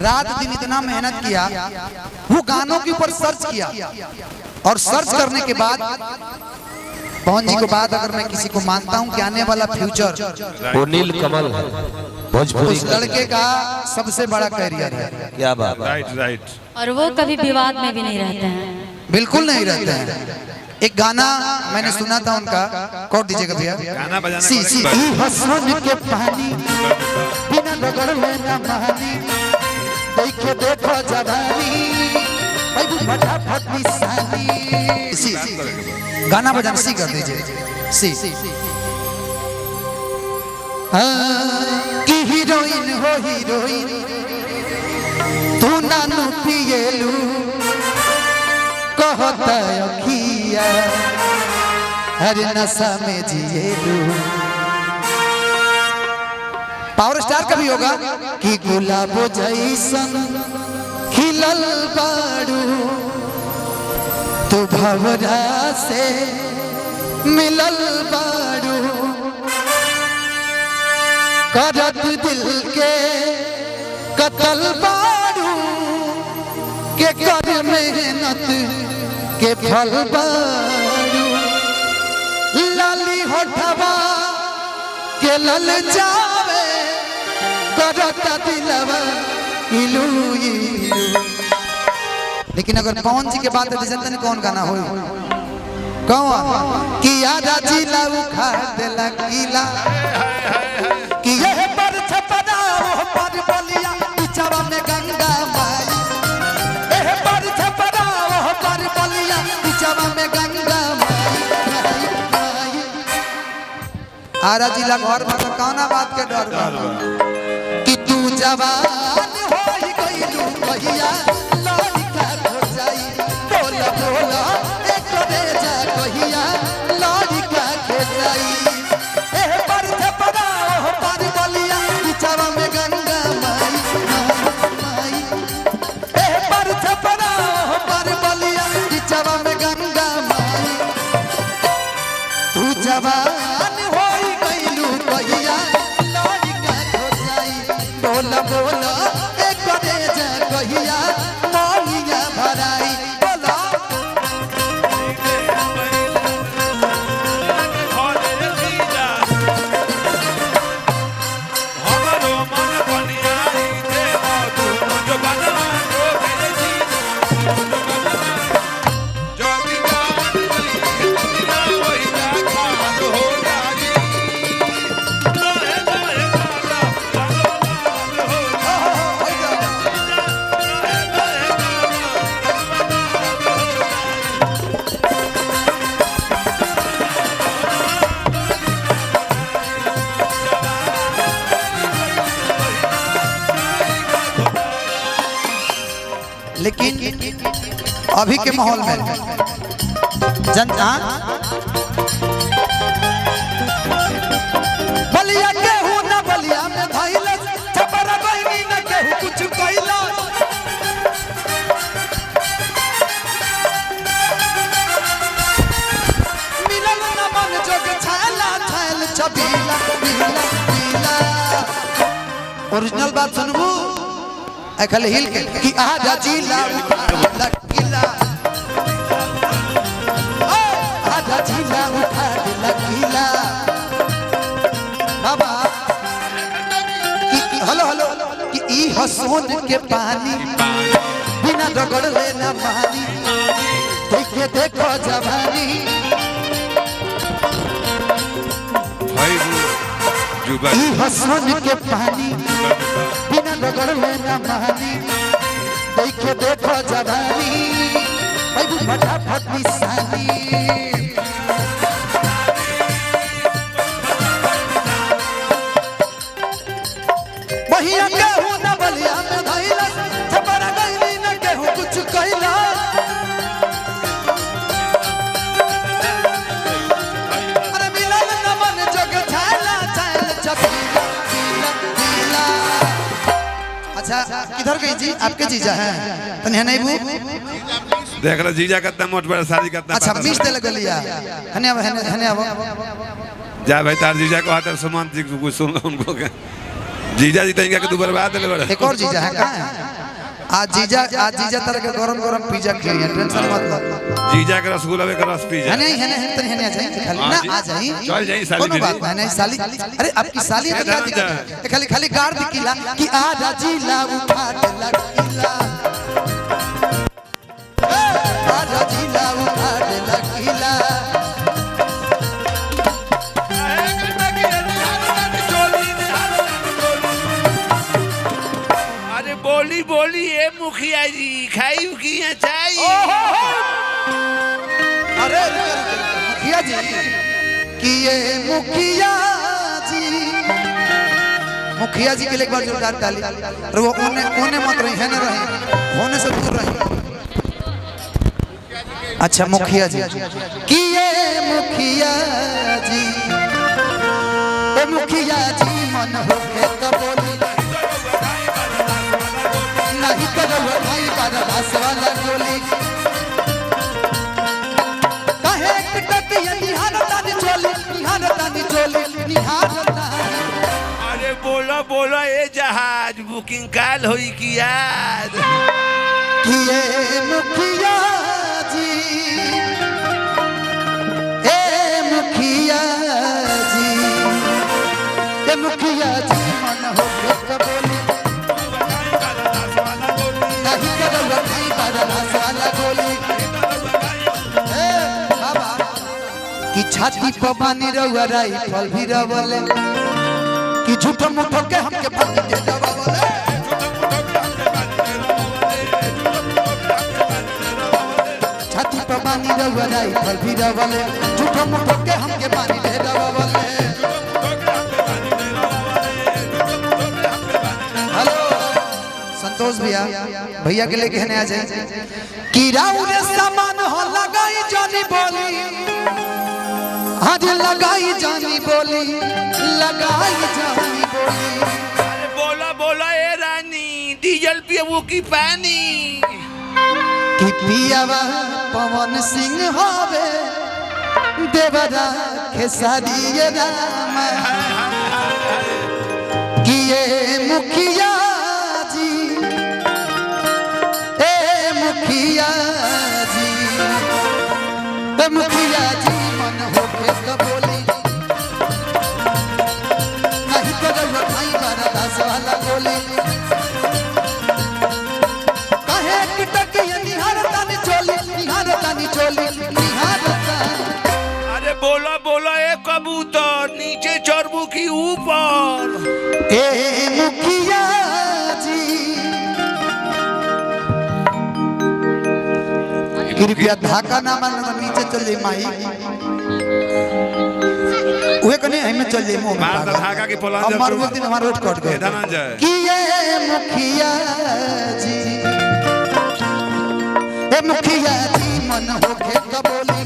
रात दिन इतना मेहनत किया, वो गानों के ऊपर सर्च किया और सर्च करने के बाद पवन जी को बात अगर मैं किसी को मानता हूं कि आने वाला फ्यूचर वो नील कमल भोजपुरी उस लड़के का सबसे बड़ा कैरियर है। क्या बात। राइट। और वो कभी विवाद में भी नहीं रहते हैं, बिल्कुल नहीं रहते हैं। एक गाना मैंने सुना था उनका, कौन दीजिएगा भैया? गाना बजाना सी सी हसन के पानी बिना रगड़ लेना मानी, देखे देखो जवानी भाई फटाफट निशानी। सी गाना बजाना सी कर दीजिए। सी कि हीरोइन हो हीरोइन तू नानू पिएलू कहता अखिया हर नशा में जिएलू। पावर स्टार का भी होगा कि गुलाबो जैसन खिलल बाड़ू तू भवरा से मिलल बाड़ू, करत दिल के कतल बाड़ू के कर मेहनत के फल बाड़ू। लाली होठवा के लल जावे करता दिलवा इलू इलू। लेकिन अगर पवन जी के बात है जनता ने कौन गाना हो कौन कि आजा जिला उखाड़ देला किला कि यह पर छपरा वो पर बलिया बिचवा में गंगा माई, यह पर छपरा वो पर बलिया बिचवा में गंगा माई। आजा जिला घर में कौना बात के डर बा कि तू जवान होई गइलू कहिया लड़का हो जाई, बोला बोला एक रेजा कहिया लड़का के जाई। ए पर छपरा ओ पर बलिया बिचवा में गंगा माई, ए पर छपरा ओ पर बलिया बिचवा में गंगा माई। तू जवान होई गइलू कहिया लड़का हो जाई, बोला बोला एक रेजा कहिया मौलिया भराई। बोला लेकिन अभी के माहौल में जनता बलिया केहू न बलिया में धइला छपरा बहिनी न केहू कुछ कइला। मिलल न मन जोग छाला छाल छबीला पीला पीला। ओरिजिनल बात सुनबू खाली हिल के कि आजा जिला उखाड़ किला, आजा जिला उखाड़ किला। बाबा कि हेलो हेलो कि ई हसोन के पानी बिना रगड़ लेना मानी, देखे देखो जवानी ई हसोन के पानी बिना रगड़ लेना मानी, देखे देखो जवानी भाई फटाफट निशानी। बहिया केहू न बलिया में धइला छपरा गइली न केहू कुछ कइला। अरे मिलल न मन जग छाला छाल छबीला पीला पीला। अच्छा किधर गई जी? आपके जीजा हैं तने नहीं बू देख लो जीजा कितना मोट बड़ा शादी कितना। अच्छा मिस दे लगलिया हने हने हने अब जा भाई तार जीजा को हाथ सुमंत जी को कुछ सुन लो उनको के जीजा जी तनिका के तू बर्बाद ले बड़ा एक और जीजा है कहाँ है? आज जीजा तरह के गरम गरम पिज्जा खिलाइए, टेंशन मत लो। जीजा के रसगुल्ला में रस पी है जा नहीं तनी है नहीं खाली ना आ जाई चल जाई साली कोनो बात नहीं साली। अरे आपकी साली है क्या दिक्कत है? खाली गाड़ दिखिला कि आ राजीला उठा के लकीला, आ राजीला उठा के लकीला। अरे बोली ए मुखिया जी खाई की चाहिए। अरे मुखिया जी कि ये मुखिया जी के लिए एक बार जोरदार ताली। अरे वो कोने मत रही है ना, रही होने से दूर रही। अच्छा मुखिया जी कि ये मुखिया जी मन हो के तो बोली नहीं करो भाई पर बस वाला गोली कहे टटिया निहारतानी चोली अरे बोलो ए जहाज बुकिंग काल होई की याद कि ये मुखिया जी मन हो के तो बोली नहीं करो भाई पर बस वाला गोली कि छाती पर बानी रहुआ राइफल भी रवले कि झूठो मुठो के हमके फांसी दे दबावले छाती पर बानी रहुआ राइफल भी रवले झूठो मुठो के हमके पानी दे दबावले। हेलो संतोष भैया के लेके आ जाए कि राउर सामान हो लगाई जानी बोली, आज लगाई जानी बोली। अरे बोला ए रानी डीजल पियबू की पानी कि पियावा पवन सिंह होवे देवरा खेसारी राम कि ये मुखिया जी मन हो के तो बोली नहीं करो भाई बारा दास वाला गोली कहे कि टकिया निहारतानी चोली अरे बोला ए कबूतर नीचे चढ़बू की ऊपर ए मुखिया जी कृपया धाका ना मानना नीचे चल जाए माई उहे कने हमें चल जाए मुंह मार द धागा की पोलान अब मार बोलती हमारा रोड कट गया ना जाए कि ये मुखिया जी मन हो के तो बोली